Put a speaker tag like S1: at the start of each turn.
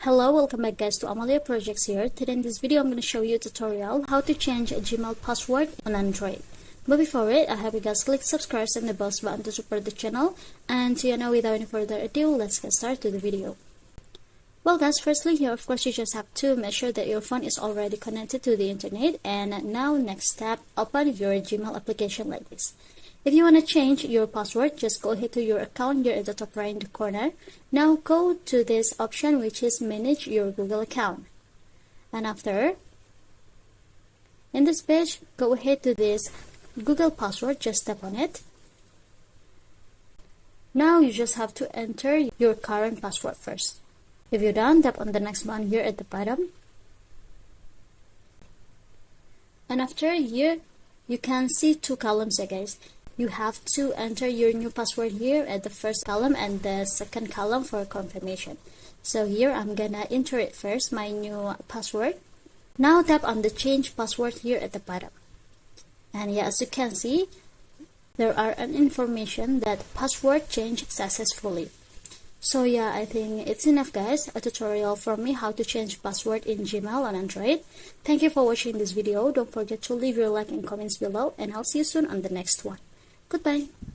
S1: Hello, welcome back guys to Amalia Projects here. Today in this video I'm going to show you a tutorial how to change a Gmail password on Android. But before it, I hope you guys click subscribe and the bells button to support the channel. And without any further ado, let's get started to the video. Well guys, firstly here of course you just have to make sure that your phone is already connected to the internet. And now next step, open your Gmail application like this. If you want to change your password, just go ahead to your account here at the top right in the corner. Now go to this option which is manage your Google account. And after, in this page, go ahead to this Google password, just tap on it. Now you just have to enter your current password first. If you're done, tap on the next button here at the bottom. And after here, you can see two columns here guys. You have to enter your new password here at the first column and the second column for confirmation. So here I'm gonna enter it first, my new password. Now tap on the change password here at the bottom. And yeah, as you can see, there are an information that password changed successfully. So yeah, I think it's enough guys, a tutorial from me how to change password in Gmail on Android. Thank you for watching this video. Don't forget to leave your like and comments below, and I'll see you soon on the next one. Goodbye.